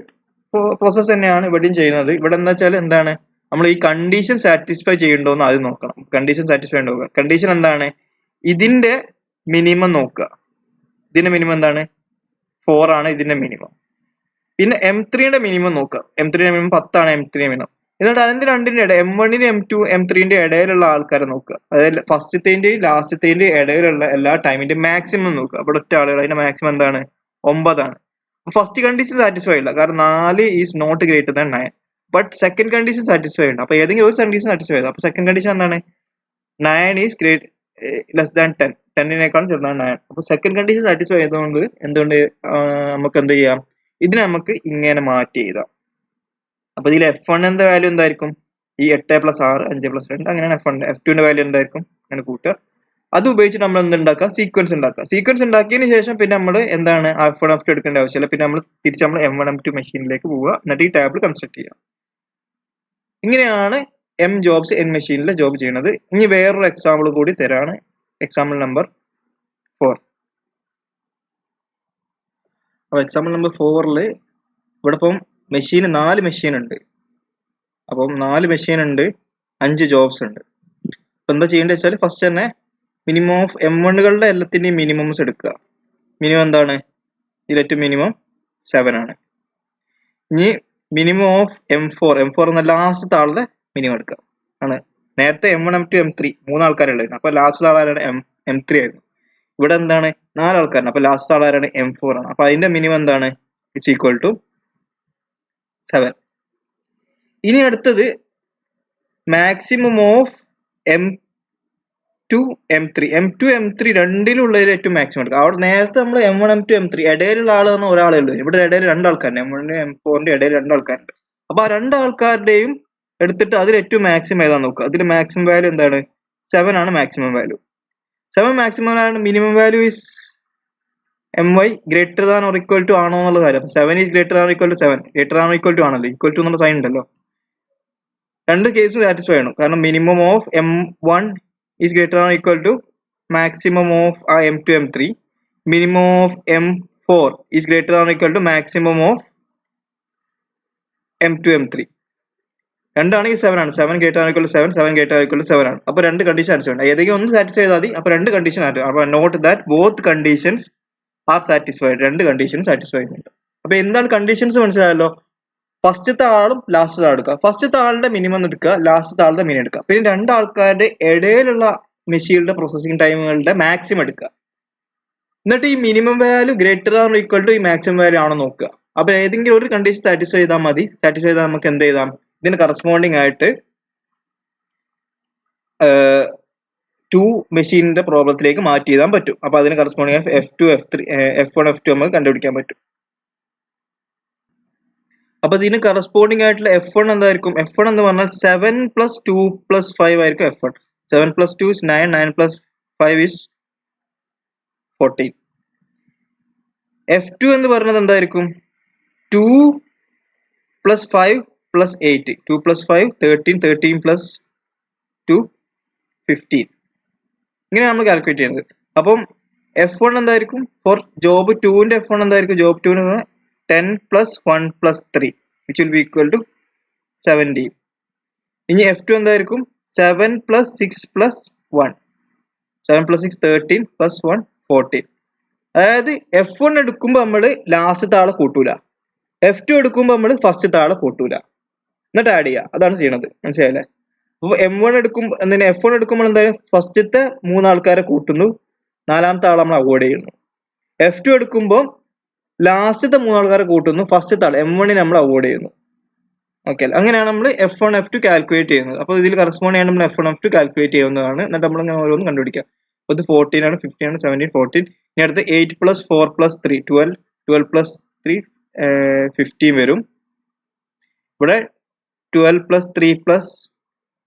പ്രോസസ്സ് തന്നെയാണ് ഇവിടെയും ചെയ്യുന്നത്. ഇവിടെ എന്താ വെച്ചാൽ എന്താണ്, നമ്മൾ ഈ കണ്ടീഷൻ സാറ്റിസ്ഫൈ ചെയ്യണ്ടോ എന്ന് ആദ്യം നോക്കണം. കണ്ടീഷൻ സാറ്റിസ്ഫൈ ഉണ്ടോ, കണ്ടീഷൻ എന്താണ്, ഇതിന്റെ മിനിമം നോക്കുക. ഇതിന്റെ മിനിമം എന്താണ്? 4 ആണ് ഇതിന്റെ മിനിമം. പിന്നെ M3യുടെ മിനിമം നോക്കുക. M3യുടെ മിനിമം 10 ആണ് M3 മിനിമം. എന്നിട്ട് അതിന്റെ രണ്ടിന്റെ ഇടയിൽ M1ന്റെ M2 M3ന്റെ ഇടയിലുള്ള ആൾക്കാരെ നോക്കുക. അതായത് ഫസ്റ്റത്തേന്റെയും ലാസ്റ്റത്തേന്റെയും ഇടയിലുള്ള എല്ലാ ടൈമിന്റെ മാക്സിമം നോക്കുക. അവിടെ ഒറ്റ ആളുകൾ അതിന്റെ മാക്സിമം എന്താണ്? 9 ആണ്. ഫസ്റ്റ് കണ്ടീഷൻ സാറ്റിസ്ഫൈ ഇല്ല, കാരണം 4 is not greater than 9. But second condition satisfy ഉണ്ട്. അപ്പൊ ഏതെങ്കിലും ഒരു കണ്ടീഷൻ സാറ്റിസ്ഫൈ ചെയ്തു. അപ്പൊ സെക്കൻഡ് കണ്ടീഷൻ എന്താണ്? 9 ഈസ് ഗ്രേറ്റ് ലെസ് ദാൻ 10. 10നേക്കാളും ചെറുതാണ് 9. അപ്പൊ സെക്കൻഡ് കണ്ടീഷൻ സാറ്റിസ്ഫൈ ചെയ്തുകൊണ്ട് എന്തുകൊണ്ട് നമുക്ക് എന്ത് ചെയ്യാം? ഇതിനെ നമുക്ക് ഇങ്ങനെ മാറ്റി എഴുതാം. അപ്പൊ ഇതിൽ F1 ന്റെ വാല്യൂ എന്തായിരിക്കും? ഈ 8 + 6 5 + 2 അങ്ങനെയാണ് F1. F2ന്റെ വാല്യൂ എന്തായിരിക്കും? അങ്ങനെ കൂട്ടുക. അത് ഉപയോഗിച്ചിട്ട് നമ്മൾ എന്തുണ്ടാക്കുക? സീക്വൻസ് ഉണ്ടാക്കുക. സീക്വൻസ് ഉണ്ടാക്കിയതിന് ശേഷം പിന്നെ നമ്മൾ എന്താണ് F1 F2 എടുക്കേണ്ട ആവശ്യമില്ല. പിന്നെ നമ്മൾ തിരിച്ച് നമ്മൾ M1 M2 മെഷീനിലേക്ക് പോവുക. എന്നിട്ട് ഈ ടേബിൾ കൺസ്ട്രക്ട് ചെയ്യുക. ഇങ്ങനെയാണ് M ജോബ്സ് N മെഷീനിൽ ജോബ് ചെയ്യുന്നത്. ഇനി വേറൊരു എക്സാമ്പിൾ കൂടി തരാണ്. Example number 4. അപ്പോൾ എക്സാമ്പിൾ നമ്പർ 4ൽ ഇവിടെ ഇപ്പം 4 മെഷീൻ ഉണ്ട്. അപ്പം 4 മെഷീൻ ഉണ്ട്, 5 ജോബ്സ് ഉണ്ട്. അപ്പൊ എന്താ ചെയ്യേണ്ടത് വെച്ചാൽ ഫസ്റ്റ് തന്നെ മിനിമം ഓഫ് M1കളുടെ എല്ലാത്തിന്റെയും മിനിമംസ് എടുക്കുക. മിനിമം എന്താണ്? ഇതിലേറ്റവും മിനിമം 7 ആണ്. ഇനി മിനിമം ഓഫ് M4 എന്ന ലാസ്റ്റ് ആളുടെ മിനിമം എടുക്കുക ആണ്. നേരത്തെ M1 M2 M3 3 ആൾക്കാരുള്ളായിരുന്നു. അപ്പൊ ലാസ്റ്റ് ആളാരാണ്? M3 ആയിരുന്നു. ഇവിടെ എന്താണ്? 4 ആൾക്കാരാണ്. അപ്പൊ ലാസ്റ്റ് ആളാരാണ്? M4 ആണ്. അപ്പൊ അതിന്റെ മിനിമം എന്താണ്? Is equal to 7. ഇനി അടുത്തത് മാക്സിമം ഓഫ് M2 M3 രണ്ടിലുള്ളതിൽ ഏറ്റവും മാക്സിമം എടുക്കുക. അവിടെ നേരത്തെ നമ്മൾ M1 M2 M3 ഇടയിലുള്ള ആൾ പറഞ്ഞാൽ ഒരാളേ ഉള്ളൂ. ഇവിടെ ഇടയിൽ 2 ആൾക്കാരുണ്ട്. M1 M4ന്റെ ഇടയിൽ 2 ആൾക്കാരുണ്ട്. അപ്പൊ ആ 2 ആൾക്കാരുടെയും എടുത്തിട്ട് അതിൽ ഏറ്റവും മാക്സിമം ഏതാ നോക്കുക. അതിൽ മാക്സിമം വാല്യൂ എന്താണ്? 7 ആണ് മാക്സിമം വാല്യൂ. 7 മാക്സിമം ആണ്. Minimum value is My greater than or equal to ആണോ എന്നുള്ള കാര്യം. 7 is greater than equal to 7. Greater than equal to ആണല്ലോ. ഈക്വൽ ടു എന്നുള്ള സൈൻ ഉണ്ടല്ലോ. രണ്ട് കേസ് സാറ്റിസ്ഫൈ ആണ്. കാരണം minimum of M1 is greater than equal to maximum of M2 M3. Minimum of M4 is greater than equal to maximum of M2 M3. രണ്ടാണെങ്കിൽ 7 ആണ്. 7 greater than equal to 7, 7 greater than equal to 7 ആണ്. അപ്പൊ രണ്ട് condition satisfy ആണ്. ഏതെങ്കിലും ഒന്ന് satisfy ചെയ്താൽ മതി. അപ്പൊ രണ്ട് കണ്ടീഷൻ ആയിട്ട്. അപ്പൊ not that both conditions are satisfied. രണ്ട് കണ്ടീഷൻ സാറ്റിസ്ഫൈ ഉണ്ട്. അപ്പൊ എന്താണ് കണ്ടീഷൻസ് മനസ്സിലായല്ലോ. ഫസ്റ്റത്തെ ആളും ലാസ്റ്റത്തെ ആളും എടുക്കുക. ഫസ്റ്റത്തെ ആളുടെ മിനിമം എടുക്കുക, ലാസ്റ്റത്തെ ആളുടെ മിനിമം എടുക്കുക. പിന്നെ 2 ആൾക്കാരുടെ ഇടയിലുള്ള മെഷീനുകളുടെ പ്രോസസിംഗ് ടൈമുകളുടെ മാക്സിമം എടുക്കുക. എന്നിട്ട് ഈ minimum value greater than equal to ഈ മാക്സിമം വാല്യൂ ആണോ നോക്കുക. അപ്പൊ ഏതെങ്കിലും ഒരു കണ്ടീഷൻ സാറ്റിസ്ഫൈ ചെയ്താൽ മതി. സാറ്റിസ്ഫൈ ചെയ്താൽ നമുക്ക് എന്ത് ചെയ്താം? ഇതിന് കറസ്പോണ്ടിങ് ആയിട്ട് 2 മെഷീനിന്റെ പ്രോബ്ലത്തിലേക്ക് മാറ്റി എഴുതാൻ പറ്റും. അപ്പൊ അതിന് corresponding F2 F3 F1 F2 നമുക്ക് കണ്ടുപിടിക്കാൻ പറ്റും. അപ്പൊ ഇതിന് കറസ്പോണ്ടിങ് ആയിട്ടുള്ള F1 എന്തായിരിക്കും? F1 എന്ന് പറഞ്ഞാൽ 7 + 2 + 5 ആയിരിക്കും F1. 7 + 2 is 9, 9 + 5 is 14. F2 എന്ന് പറയുന്നത് എന്തായിരിക്കും? 2 + 5 + 8. 2 + 5 13, 13 + 2 15. ഇങ്ങനെ നമ്മൾ കാൽക്കുലേറ്റ് ചെയ്യുന്നത്. അപ്പം F1 എന്തായിരിക്കും? ഫോർ ജോബ് 2ന്റെ F1 എന്തായിരിക്കും? Job 2 10 + 1 + 3 which will be equal to 17. ഇനി F2 എന്തായിരിക്കും? 7 + 6 + 1. 7 + 6 13 + 1 14. അതായത് F1 എടുക്കുമ്പോൾ നമ്മൾ ലാസ്റ്റത്തെ ആളെ കൂട്ടൂല. F2 എടുക്കുമ്പോൾ നമ്മൾ ഫസ്റ്റത്തെ ആളെ കൂട്ടൂല. എന്നിട്ട് ആഡ് ചെയ്യുക. അതാണ് ചെയ്യണത്. മനസ്സിലായല്ലേ? അപ്പൊ M1 എടുക്കുമ്പോൾ F1 എടുക്കുമ്പോൾ എന്തായാലും ഫസ്റ്റത്തെ 3 ആൾക്കാരെ കൂട്ടുന്നു, 4ാമത്തെ ആളെ നമ്മൾ അവോയ്ഡ് ചെയ്യുന്നു. F2 എടുക്കുമ്പോൾ ലാസ്റ്റത്തെ 3 ആൾക്കാരെ കൂട്ടുന്നു, ഫസ്റ്റത്തെ ആൾ M1 നമ്മൾ അവോയ്ഡ് ചെയ്യുന്നു. ഓക്കെ, അങ്ങനെയാണ് നമ്മൾ F1 F2 കാൽക്കുലേറ്റ് ചെയ്യുന്നത്. അപ്പോൾ ഇതിൽ കറസ്പോണ്ട് ചെയ്യാൻ നമ്മൾ F1 F2 കാൽക്കുലേറ്റ് ചെയ്യുന്നതാണ്. എന്നിട്ട് നമ്മൾ ഇങ്ങനെ ഓരോന്ന് കണ്ടുപിടിക്കുക. അപ്പോൾ ഇത് 14 ആണ്, 15 ആണ്, 17, 14. ഇനി അടുത്ത് 8 + 4 + 3 12, 12 + 3 15 വരും. ഇവിടെ 12 + 3 +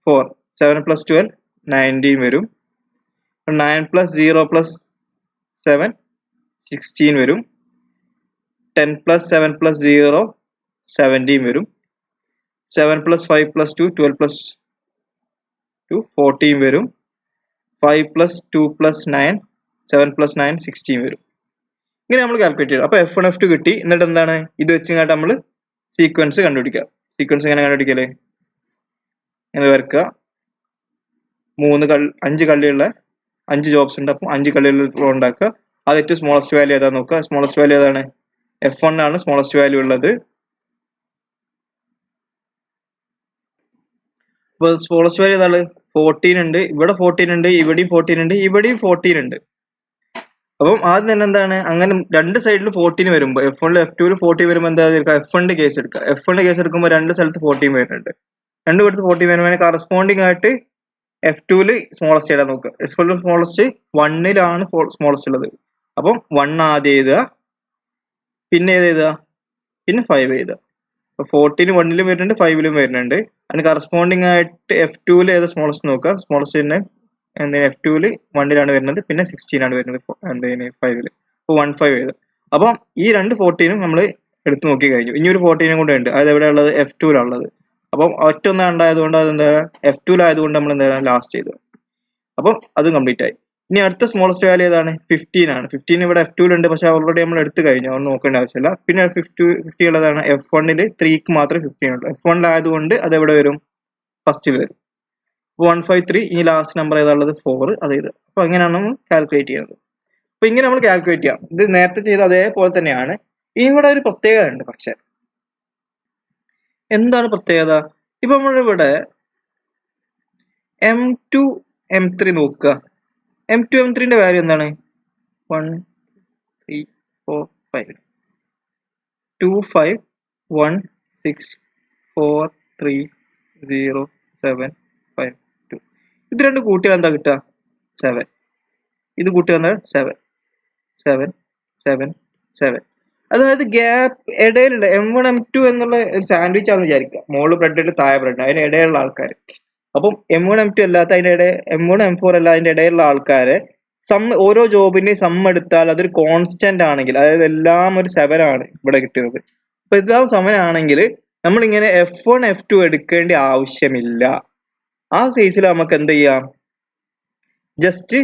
4 7 + 12 19 വരും. 9 + 0 + 7 16 വരും. 10 + 7 + 0 17 വരും. 7 + 5 + 2 12 + 2 14 വരും. 5 + 2 + 9 7 + 9 16 വരും. ഇങ്ങനെ നമ്മൾ കാൽക്കുലേറ്റ് ചെയ്യും. അപ്പൊ F1 F2 കിട്ടി. എന്നിട്ട് എന്താണ് ഇത് വെച്ചിങ്ങാട്ട് നമ്മൾ സീക്വൻസ് കണ്ടുപിടിക്കുക. സീക്വൻസ് എങ്ങനെ കണ്ടുപിടിക്കല്? ഇങ്ങനെ വരക്കുക. 5 കള്ളിയുള്ള 5 ജോബ്സ് ഉണ്ട്. അപ്പം 5 കള്ളിയുള്ള റോ ഉണ്ടാക്കുക. അത് ഏറ്റവും സ്മോളസ്റ്റ് വാല്യൂ ഏതാ നോക്കുക. സ്മോളസ്റ്റ് വാല്യൂ ഏതാണ്? F1 ആണ് സ്മോളസ്റ്റ് വാല്യൂ ഉള്ളത്. അപ്പൊ സ്മോളസ്റ്റ് വാല്യൂ ഏതാണ്? 14 ഉണ്ട്, ഇവിടെ 14 ഉണ്ട്, ഇവിടെയും 14 ഉണ്ട്, ഇവിടെയും 14 ഉണ്ട്. അപ്പം ആദ്യം തന്നെ എന്താണ്, അങ്ങനെ രണ്ട് സൈഡിൽ 14 വരുമ്പോൾ F1 F2 14 വരുമ്പോൾ എന്താ F1 കേസ് എടുക്കുക. F1 കേസ് എടുക്കുമ്പോൾ രണ്ട് സ്ഥലത്ത് 14 വരുന്നുണ്ട്. രണ്ട് പേർക്ക് 14 വരുമ്പോൾ കറസ്പോണ്ടിങ് ആയിട്ട് F2 സ്മോളസ്റ്റ് ഏതാ നോക്കുക. F1 സ്മോളസ്റ്റ് 1ലാണ് സ്മോളസ്റ്റ് ഉള്ളത്. അപ്പം 1 ആദ്യം എഴുതുക, പിന്നെ ഏത് എഴുതുക, പിന്നെ 5 എഴുതുക. 14 1ലും വരുന്നുണ്ട്, 5ലും വരുന്നുണ്ട്. അതിന് കറസ്പോണ്ടിങ് ആയിട്ട് F2 ഏതാ സ്മോളസ്റ്റ് നോക്കുക. സ്മോളസ്റ്റ് തന്നെ F2 1ലാണ് വരുന്നത്, പിന്നെ 16 ആണ് വരുന്നത് 5ല്. അപ്പോൾ 15 എഴുതുക. അപ്പം ഈ രണ്ട് 14ഉം നമ്മൾ എടുത്തു നോക്കി കഴിഞ്ഞു. ഇനി ഒരു 14 കൂടെ ഉണ്ട്. അത് എവിടെ ഉള്ളത്? F2ലുള്ളത്. അപ്പം ഒറ്റ ഒന്ന് ഉണ്ടായതുകൊണ്ട് അതെന്താ F2ലായതുകൊണ്ട് നമ്മൾ എന്താ ലാസ്റ്റ് ചെയ്തത്. അപ്പം അത് കംപ്ലീറ്റ് ആയി. ഇനി അടുത്ത സ്മോളസ്റ്റ് വാല്യൂ ഏതാണ്? 15 ആണ്. 15 ഇവിടെ F2ലുണ്ട്, പക്ഷെ ഓൾറെഡി നമ്മൾ എടുത്തു കഴിഞ്ഞു, അത് നോക്കേണ്ട ആവശ്യമില്ല. പിന്നെ 50 ഉള്ളതാണ് F1ൽ 3ക്ക് മാത്രമേ 15 ഉള്ളൂ. F1ലായതുകൊണ്ട് അത് എവിടെ വരും? ഫസ്റ്റിൽ വരും. 153. ഇനി ലാസ്റ്റ് നമ്പർ ഏതാണുള്ളത്? 4. അത് ഇത്. അപ്പൊ അങ്ങനെയാണ് നമ്മൾ കാൽക്കുലേറ്റ് ചെയ്യുന്നത്. അപ്പൊ ഇങ്ങനെ നമ്മൾ കാൽക്കുലേറ്റ് ചെയ്യാം. ഇത് നേരത്തെ ചെയ്ത അതേപോലെ തന്നെയാണ്. ഇനി ഇവിടെ ഒരു പ്രത്യേകത ഉണ്ട്. പക്ഷെ എന്താണ് പ്രത്യേകത? ഇപ്പൊ നമ്മളിവിടെ M2 M3 നോക്കുക. M2 M3ന്റെ വാല്യൂ എന്താണ്? 1 3 4 5 2 5 1 6 4 3 0 7 5 2. ഇത് രണ്ട് കൂട്ടിയാൽ എന്താ കിട്ടുക? 7. ഇത് കൂട്ടിയാൽ എന്താ? 7 7 7 7. അതായത് ഗ്യാപ്പ് ഇടയിലുള്ള M1 M2 എന്നുള്ള ഒരു സാൻഡ്വിച്ച് ആണെന്ന് വിചാരിക്കുക. മുകളിൽ ബ്രെഡ് ഉണ്ട്, താഴെ ബ്രെഡ്, അതിന് ഇടയിലുള്ള ആൾക്കാർ. അപ്പം M1 M2 അല്ലാത്ത അതിന്റെ M1 M4 അല്ല അതിന്റെ ഇടയിലുള്ള ആൾക്കാരെ ഓരോ ജോബിന്റെയും സം എടുത്താൽ അതൊരു കോൺസ്റ്റന്റ് ആണെങ്കിൽ, അതായത് എല്ലാം ഒരു 7 ആണ് ഇവിടെ കിട്ടുന്നത്. അപ്പൊ എല്ലാം 7 ആണെങ്കിൽ നമ്മൾ ഇങ്ങനെ F1 F2 എടുക്കേണ്ട ആവശ്യമില്ല. ആ കേസിൽ നമുക്ക് എന്ത് ചെയ്യാം? ജസ്റ്റ്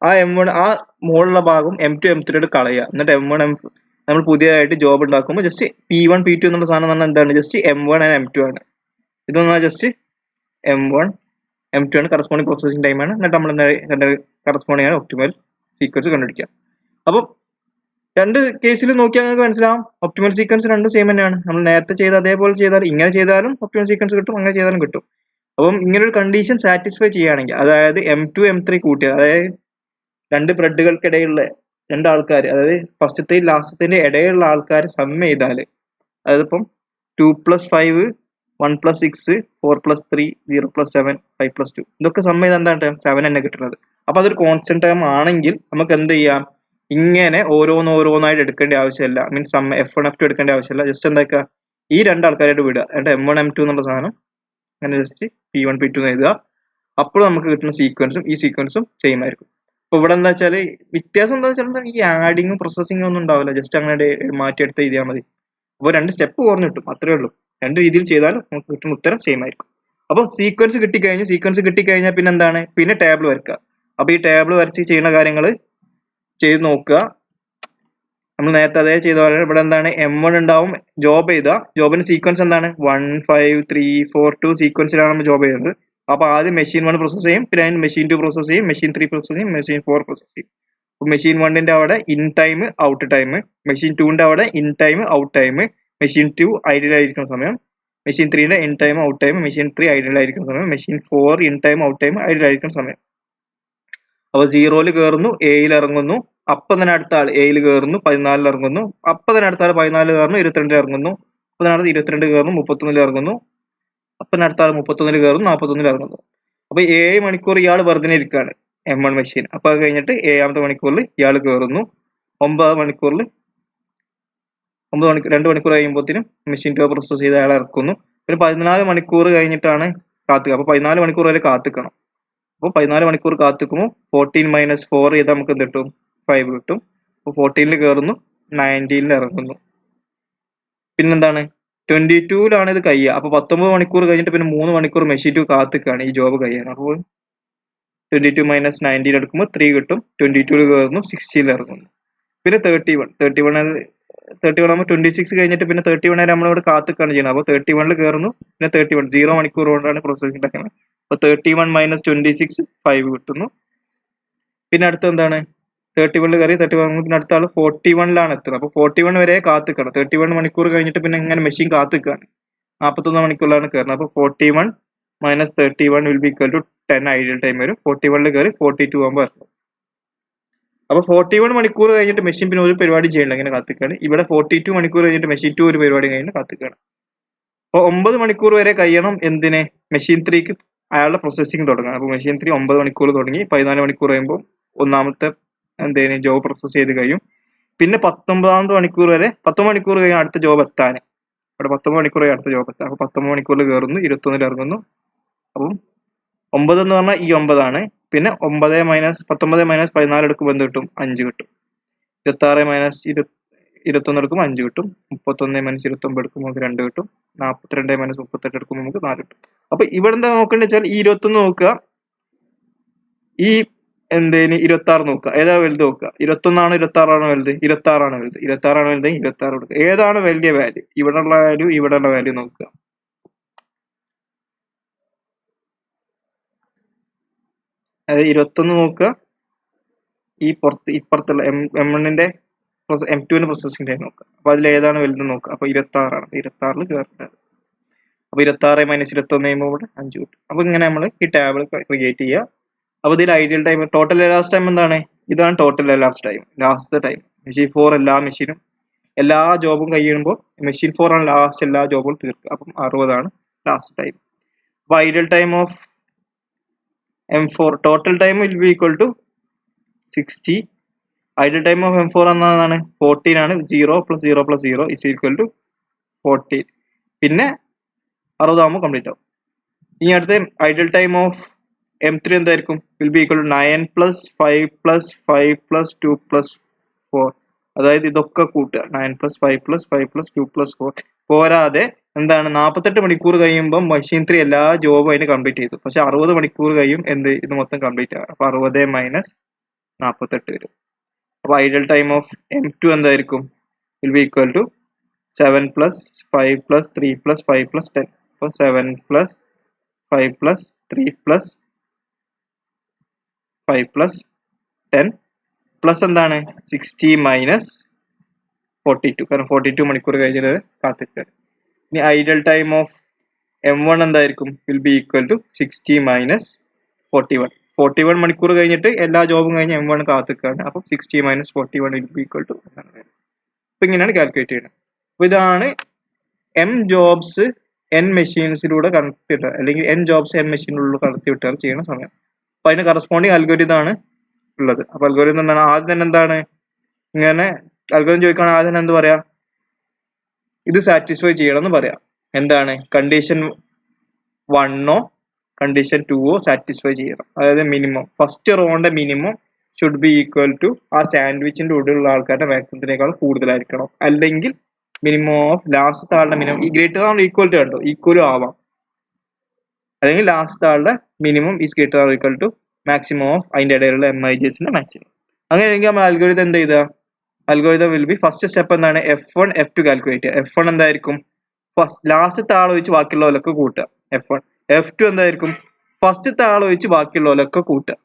ആ M1 ആ മുകളിലുള്ള ഭാഗം M2 M3 കളയുക. എന്നിട്ട് M1 M4 നമ്മൾ പുതിയതായിട്ട് ജോബ് ഉണ്ടാക്കുമ്പോൾ ജസ്റ്റ് P1 P2 എന്നുള്ള സാധനം പറഞ്ഞാൽ എന്താണ്? ജസ്റ്റ് M1 ആൻഡ് M2 ആണ്. ഇതൊന്നും ജസ്റ്റ് M1 M2 ആണ്, കറസ്പോണ്ടിങ് പ്രോസസിങ് ടൈം ആണ്. എന്നിട്ട് നമ്മൾ കറസ്പോണ്ടിങ് ആണ് ഒപ്റ്റിമൽ സീക്വൻസ് കണ്ടുപിടിക്കുക. അപ്പം രണ്ട് കേസിലും നോക്കിയാൽ നിങ്ങൾക്ക് മനസ്സിലാവും ഒപ്റ്റിമൽ സീക്വൻസ് രണ്ടും സെയിം തന്നെയാണ്. നമ്മൾ നേരത്തെ ചെയ്ത അതേപോലെ ചെയ്താൽ ഇങ്ങനെ ചെയ്താലും ഒപ്റ്റിമൽ സീക്വൻസ് കിട്ടും, അങ്ങനെ ചെയ്താലും കിട്ടും. അപ്പം ഇങ്ങനെ ഒരു കണ്ടീഷൻ സാറ്റിസ്ഫൈ ചെയ്യുകയാണെങ്കിൽ, അതായത് M2 M3 കൂട്ടിയാൽ, അതായത് രണ്ട് ബ്രെഡുകൾക്കിടയിലുള്ള രണ്ട് ആൾക്കാർ, അതായത് ഫസ്റ്റത്തെയും ലാസ്റ്റത്തിന്റെ ഇടയിലുള്ള ആൾക്കാർ സം ചെയ്താൽ, അതായത് ഇപ്പം 2 + 5 1 + 6 4 + 3 0 + 7 5 + 2 ഇതൊക്കെ സം ചെയ്ത് എന്താണ് 7 തന്നെ കിട്ടുന്നത്. അപ്പൊ അതൊരു കോൺസ്റ്റന്റ് ടൈം ആണെങ്കിൽ നമുക്ക് എന്ത് ചെയ്യാം? ഇങ്ങനെ ഓരോന്നായിട്ട് എടുക്കേണ്ട ആവശ്യമില്ല. മീൻസ് F1 F2 എടുക്കേണ്ട ആവശ്യമില്ല. ജസ്റ്റ് എന്താക്കുക, ഈ രണ്ട് ആൾക്കാരായിട്ട് വിടുക. എന്നിട്ട് M1 M2 എന്നുള്ള സാധനം അങ്ങനെ ജസ്റ്റ് P1 P2 എന്ന് എഴുതുക. അപ്പോൾ നമുക്ക് കിട്ടുന്ന സീക്വൻസും ഈ സീക്വൻസും സെയിം ആയിരിക്കും. അപ്പൊ ഇവിടെ എന്താ വെച്ചാൽ വ്യത്യാസം എന്താ വെച്ചാൽ ഈ ആഡിങ്ങും പ്രോസസ്സിങ്ങും ഒന്നും ഉണ്ടാവില്ല. ജസ്റ്റ് അങ്ങനെ മാറ്റിയെടുത്ത് എഴുതിയാൽ മതി. അപ്പോൾ രണ്ട് സ്റ്റെപ്പ് കുറഞ്ഞു കിട്ടും, അത്രേ ഉള്ളൂ. രണ്ട് രീതിയിൽ ചെയ്താലും നമുക്ക് കിട്ടുന്ന ഉത്തരം സെയിം ആയിരിക്കും. അപ്പോൾ സീക്വൻസ് കിട്ടിക്കഴിഞ്ഞാൽ പിന്നെ എന്താണ്? പിന്നെ ടേബിൾ വരക്കുക. അപ്പൊ ഈ ടേബിൾ വരച്ച് ചെയ്യുന്ന കാര്യങ്ങൾ ചെയ്ത് നോക്കുക. നമ്മൾ നേരത്തെ അതേ ചെയ്ത പോലെ ഇവിടെ എന്താണ്? M1 ഉണ്ടാവും, ജോബ് ചെയ്ത ജോബിന്റെ സീക്വൻസ് എന്താണ്? 1 5 3 4 2 സീക്വൻസിലാണ് നമ്മൾ ജോബ് ചെയ്യുന്നത്. അപ്പൊ ആദ്യം മെഷീൻ 1 പ്രോസസ് ചെയ്യും, പിന്നെ അതിന് മെഷീൻ 2 പ്രോസസ് ചെയ്യും, മെഷീൻ 3 പ്രോസസ് ചെയ്യും, മെഷീൻ 4 പ്രോസസ് ചെയ്യും. അപ്പൊ മെഷീൻ 1ന്റെ അവിടെ in time out time, machine 2ന്റെ അവിടെ in time out time, machine 2 ideal ആയിരിക്കുന്ന സമയം, മെഷീൻ 3ന്റെ in time out time, machine 3 ideal ആയിരിക്കുന്ന സമയം, machine 4 in time out time ideal ആയിരിക്കുന്ന സമയം. അപ്പൊ 0യിൽ കയറുന്നു, എയിൽ ഇറങ്ങുന്നു, അപ്പം തന്നെ അടുത്ത ആൾ എയിൽ കയറുന്നു, 14ൽ ഇറങ്ങുന്നു, അപ്പം തന്നെ അടുത്ത ആൾ 14 കയറുന്നു, 22 ഇറങ്ങുന്നു, അപ്പം തന്നെ അടുത്ത് 22 കയറുന്നു, 31 ഇറങ്ങുന്നു, അപ്പം അടുത്ത ആൾ 31 കയറുന്നു, 41 ഇറങ്ങുന്നു. അപ്പൊ 7 മണിക്കൂർ ഇയാൾ വെറുതെ ഇരിക്കുകയാണ് M1 മെഷീൻ. അപ്പൊ അത് കഴിഞ്ഞിട്ട് 7ാമത്തെ മണിക്കൂറിൽ ഇയാൾ കയറുന്നു, 2 മണിക്കൂർ കഴിയുമ്പോഴത്തേനും മെഷീൻ 2 പ്രോസസ് ചെയ്ത് അയാൾ ഇറക്കുന്നു. ഒരു 14 മണിക്കൂർ കഴിഞ്ഞിട്ടാണ് കാത്തുക. അപ്പൊ 14 മണിക്കൂർ വരെ കാത്തിക്കണം. അപ്പോൾ 14 മണിക്കൂർ കാത്തിക്കുമ്പോൾ 14 - 4 ചെയ്താൽ നമുക്ക് എന്ത് കിട്ടും? 5 കിട്ടും. അപ്പോൾ 14ൽ കയറുന്നു, 19ൽ ഇറങ്ങുന്നു. പിന്നെന്താണ്? 22ലാണ് ഇത് കഴിയുക. അപ്പൊ 19 മണിക്കൂർ കഴിഞ്ഞിട്ട് പിന്നെ 3 മണിക്കൂർ മെഷീൻ 2 കാത്തിക്കാണ് ഈ ജോബ് കഴിയാൻ. അപ്പോൾ 22 - 19 എടുക്കുമ്പോൾ 3 കിട്ടും. 22ൽ കയറുന്നു, 16ൽ ഇറങ്ങുന്നു. പിന്നെ 31 ആകുമ്പോൾ 26 കഴിഞ്ഞിട്ട് പിന്നെ 31 വരെ നമ്മളിവിടെ കാത്തിക്കാണ് ചെയ്യുന്നത്. അപ്പോൾ 31ൽ കയറുന്നു, പിന്നെ 31 0 മണിക്കൂർ കൊണ്ടാണ് പ്രോസസ്സിംഗ് ഉണ്ടാക്കുന്നത്. അപ്പൊ 31 - 26 5 കിട്ടുന്നു. പിന്നെ അടുത്ത എന്താണ്? 31 കയറി 31 പിന്നെ അടുത്ത ആള് 41 എത്തുന്നത്. അപ്പൊ 41 വരെ കാത്തിക്കണം. 31 മണിക്കൂർ കഴിഞ്ഞിട്ട് പിന്നെ ഇങ്ങനെ മെഷീൻ കാത്തിക്കാണ്. 41 മണിക്കൂറിലാണ് കയറുന്നത്. അപ്പൊ 41 minus 31 will be equal to 10 ideal time വരും. 41 കയറി 42 ആകുമ്പോൾ ഇറങ്ങും. അപ്പൊ 41 മണിക്കൂർ കഴിഞ്ഞിട്ട് മെഷീൻ പിന്നെ ഒരു പരിപാടി ചെയ്യണ്ട, ഇങ്ങനെ കാത്തിക്കാണ്. ഇവിടെ 42 മണിക്കൂർ കഴിഞ്ഞിട്ട് മെഷീൻ 2 ഒരു പരിപാടി കഴിഞ്ഞിട്ട് കാത്തിക്കാണ്. അപ്പൊ 9 മണിക്കൂർ വരെ കഴിയണം എന്തിനെ, മെഷീൻ 3ക്ക് അയാളുടെ പ്രോസസ്സിംഗ് തുടങ്ങാം. അപ്പൊ മെഷീൻ 3 9 മണിക്കൂർ തുടങ്ങി 14 മണിക്കൂർ കഴിയുമ്പോൾ ഒന്നാമത്തെ എന്തേലും ജോബ് പ്രോസസ് ചെയ്ത് കഴിയും. പിന്നെ 19 മണിക്കൂർ വരെ 19 മണിക്കൂർ കഴിയും അടുത്ത ജോബ് എത്താൻ. അവിടെ 19 മണിക്കൂർ കഴിയും അടുത്ത ജോബ് എത്താൻ. അപ്പൊ 19 മണിക്കൂറിൽ കയറുന്നു, 21 ഇറങ്ങുന്നു. അപ്പം 9 എന്ന് പറഞ്ഞാൽ ഈ 9 ആണ്. പിന്നെ 9 മൈനസ് 19 മൈനസ് 14 എടുക്കുമ്പോൾ എന്ത് കിട്ടും? 5 കിട്ടും. 26 മൈനസ് 21 എടുക്കുമ്പോൾ 5 കിട്ടും. 31 മൈനസ് 29 എടുക്കുമ്പോൾ നമുക്ക് 2 കിട്ടും. 42 മൈനസ് 38 എടുക്കുമ്പോൾ നമുക്ക് 4 കിട്ടും. അപ്പൊ ഇവിടെ എന്താ നോക്കേണ്ടത് വെച്ചാൽ ഈ 21 നോക്കുക, ഈ 26 നോക്കുക, ഏതാ വലുത് നോക്കുക. 21 ആണോ 26 ആണോ വലുത്? 26 ആണ് വലുത്. 26 ആണ് വലുത്, 26 കൊടുക്കുക. ഏതാണ് വലിയ വാല്യൂ? ഇവിടെയുള്ള വാല്യൂ, ഇവിടെയുള്ള വാല്യൂ നോക്കുക. അതായത് 21 നോക്കുക, ഈ ഇപ്പുറത്തുള്ള M1ന്റെ M2ന്റെ പ്രോസസ്സിംഗ് ടൈം നോക്കുക. അപ്പൊ അതിൽ ഏതാണ് വലുത് നോക്കുക. അപ്പൊ 26 ആണ്. 26 കയറേണ്ടത്. അപ്പൊ 26 മൈനസ് 21 ചെയ്യുമ്പോൾ ഇവിടെ 5 കിട്ടും. അപ്പൊ ഇങ്ങനെ നമ്മൾ ഈ ടേബിൾ ക്രിയേറ്റ് ചെയ്യുക. അപ്പൊ ഇതിൽ ideal time, total elapse time എന്താണ്? ഇതാണ് total elapse time, last time. Machine 4 എല്ലാ മെഷീനും എല്ലാ ജോബും കഴിയുമ്പോൾ മെഷീൻ 4 ആണ് ലാസ്റ്റ് എല്ലാ ജോബും തീർക്കുക. അപ്പം 60 ആണ് ലാസ്റ്റ് ടൈം. അപ്പൊ ideal time of M4 total time will be equal to 60. Ideal time of M4 എന്നതാണ് 14 ആണ്. 0 plus 0 plus 0 is equal to 14. പിന്നെ 60 ആകുമ്പോൾ കംപ്ലീറ്റ് ആവും. ഇനി അടുത്ത ഐഡിയൽ ടൈം ഓഫ് M3 എന്തായിരിക്കും? Will be equal to 9 plus 5 plus 5 plus 2 plus 4. അതായത് ഇതൊക്കെ കൂട്ടുക. 9 പ്ലസ് 5 പ്ലസ് 5 പ്ലസ് 2 പ്ലസ് 4. പോരാതെ എന്താണ് 48 മണിക്കൂർ കഴിയുമ്പോൾ മെഷീൻ 3 എല്ലാ ജോബും അതിന് കംപ്ലീറ്റ് ചെയ്തു. പക്ഷെ 60 മണിക്കൂർ കഴിയും ഇത് മൊത്തം കംപ്ലീറ്റ് ആകും. അപ്പൊ 60 മൈനസ് 48 വരും. അപ്പൊ ഐഡിയൽ ടൈം ഓഫ് M2 എന്തായിരിക്കും? Will be equal to 7 plus 5 plus 3 plus 5 plus 10. അപ്പൊ 7 plus 5 plus 3 plus 5 plus 10 plus എന്താണ് 60 മൈനസ് 42. കാരണം 42 മണിക്കൂർ കഴിഞ്ഞിട്ട് കാത്തിരിക്കുകയാണ്. ഇനി ഐഡിയൽ ടൈം ഓഫ് M1 എന്തായിരിക്കും? Will be equal to 60 minus 41. 41 മണിക്കൂർ കഴിഞ്ഞിട്ട് എല്ലാ ജോബും കഴിഞ്ഞ് M1 കാത്തിരിക്കുകയാണ്. അപ്പം 60 minus 41 will be equal to. അപ്പൊ ഇങ്ങനെയാണ് കാൽക്കുലേറ്റ് ചെയ്യുന്നത്. അപ്പൊ ഇതാണ് M ജോബ്സ് N മെഷീൻസിലൂടെ കണക്ട് വിട്ടുക, അല്ലെങ്കിൽ N ജോബ്സ് N മെഷീനിലൂടെ കണക്ട് വിട്ടുക ചെയ്യുന്ന സമയം. അപ്പൊ അതിന് കറസ്പോണ്ടിങ് അൽഗോരിതം ആണ് ഉള്ളത്. അപ്പൊ അൽഗോരിതം എന്താണ്? ആദ്യം തന്നെ എന്താണ്, ഇങ്ങനെ അൽഗോരിതം ചോദിക്കുകയാണെങ്കിൽ ആദ്യം തന്നെ എന്ത് പറയാ? ഇത് സാറ്റിസ്ഫൈ ചെയ്യണം എന്ന് പറയാം. എന്താണ്? കണ്ടീഷൻ 1ഓ കണ്ടീഷൻ 2ഓ സാറ്റിസ്ഫൈ ചെയ്യണം. അതായത് മിനിമം ഫസ്റ്റ് റോന്റെ minimum should be equal to ആ സാൻഡ്വിച്ചിന്റെ ഉള്ളിലുള്ള ആൾക്കാരുടെ മാക്സിമത്തിനേക്കാൾ കൂടുതലായിരിക്കണം. അല്ലെങ്കിൽ മിനിമം ഓഫ് ലാസ്റ്റ് ആളുടെ മിനിമം ഈ ഗ്രേറ്റർ ആണോ ഈക്വൽ ടു കണ്ടോ, ഈക്വലും ആവാം. അല്ലെങ്കിൽ ലാസ്റ്റ് ആളുടെ minimum is greater or equal to maximum of അതിന്റെ ഇടയിലുള്ള MIJസിന്റെ മാക്സിമം. അങ്ങനെയാണെങ്കിൽ നമ്മൾ അൽഗോരിതം എന്ത് ചെയ്താ? Algorithm will be first step എന്താണ്? F1 F2 കാൽക്കുലേറ്റ് ചെയ്യുക. F1 എന്തായിരിക്കും? ഫസ്റ്റ് ലാസ്റ്റത്തെ ആൾ ഒഴിച്ച് ബാക്കിയുള്ളവരൊക്കെ കൂട്ടുക. F1. F2 എന്തായിരിക്കും? ഫസ്റ്റത്തെ ആൾ ഒഴിച്ച് ബാക്കിയുള്ളവരൊക്കെ കൂട്ടുക.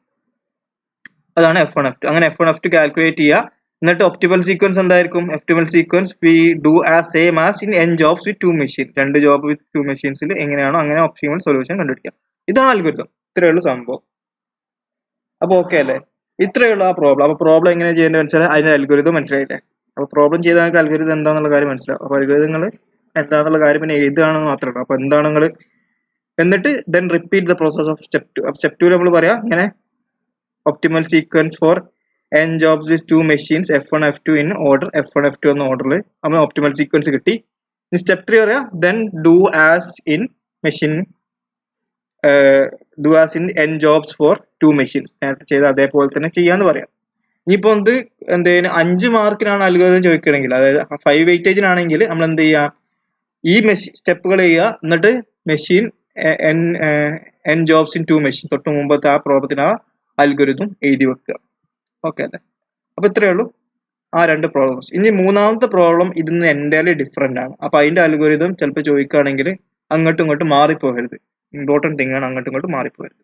അതാണ് F1 F2. അങ്ങനെ F1 F2 കാൽക്കുലേറ്റ് ചെയ്യുക. എന്നിട്ട് ഒപ്റ്റിമൽ സീക്വൻസ് എന്തായിരിക്കും? Optimal sequence we do as same as in N jobs with 2 machine. 2 job with 2 മെഷീൻസിൽ എങ്ങനെയാണോ അങ്ങനെ ഒപ്റ്റിമൽ സൊല്യൂഷൻ കണ്ടുപിടിക്കുക. ഇതാണ് അൽഗോരിതം. ഇത്രയുള്ള സംഭവം. അപ്പൊ ഓക്കെ അല്ലേ? ഇത്രയുള്ള ആ പ്രോബ്ലം. അപ്പൊ പ്രോബ്ലം എങ്ങനെ ചെയ്യേണ്ടത് മനസ്സിലായി, അതിന്റെ അൽഗോരിതം മനസ്സിലായില്ലേ? അപ്പൊ പ്രോബ്ലം ചെയ്താൽ നിങ്ങൾക്ക് അൽഗോരിതം എന്താണെന്നുള്ള കാര്യം മനസ്സിലാവും. അപ്പൊ അൽഗോരിതങ്ങൾ എന്താണെന്നുള്ള കാര്യം പിന്നെ എഴുതുകയാണെന്ന് മാത്രമേ ഉള്ളൂ. അപ്പൊ എന്താണ് നിങ്ങൾ എന്നിട്ട് then repeat the process of step 2. അപ്പൊ സ്റ്റെപ്പ് 2 നമ്മൾ പറയാം ഇങ്ങനെ optimal sequence for N jobs with 2 machines F1 F2 in order. F1 F2 എന്ന ഓർഡറിൽ നമ്മൾ ഒപ്റ്റിമൽ സീക്വൻസ് കിട്ടി. ഇനി സ്റ്റെപ്പ് 3 പറയാം then do as in machine do as in N jobs four 2 machines. നേരത്തെ ചെയ്ത അതേപോലെ തന്നെ ചെയ്യാന്ന് പറയാം. ഇനിയിപ്പോ ഇത് എന്തെങ്കിലും 5 മാർക്കിനാണ് അൽഗോരിതം ചോദിക്കണമെങ്കിൽ, അതായത് 5 വെയിറ്റേജിനാണെങ്കിൽ നമ്മൾ എന്ത് ചെയ്യുക? ഈ സ്റ്റെപ്പുകൾ ചെയ്യുക. എന്നിട്ട് machine N jobs in 2 machine തൊട്ട് മുമ്പത്തെ ആ പ്രോബ്ലത്തിന് ആ അൽഗോരിതം എഴുതി വെക്കുക. ഓക്കെ അല്ലേ? അപ്പൊ ഇത്രയേ ഉള്ളൂ ആ 2 പ്രോബ്ലംസ്. ഇനി മൂന്നാമത്തെ പ്രോബ്ലം ഇതിന്ന് എൻ്റയർലി ഡിഫറെന്റ് ആണ്. അപ്പൊ അതിന്റെ അൽഗോരിതം ചിലപ്പോൾ ചോദിക്കുകയാണെങ്കിൽ അങ്ങോട്ടും ഇങ്ങോട്ടും മാറിപ്പോകരുത്. ഇമ്പോർട്ടൻറ്റ് തിങ് ആണ്, അങ്ങോട്ടും ഇങ്ങോട്ടും മാറിപ്പോകരുത്.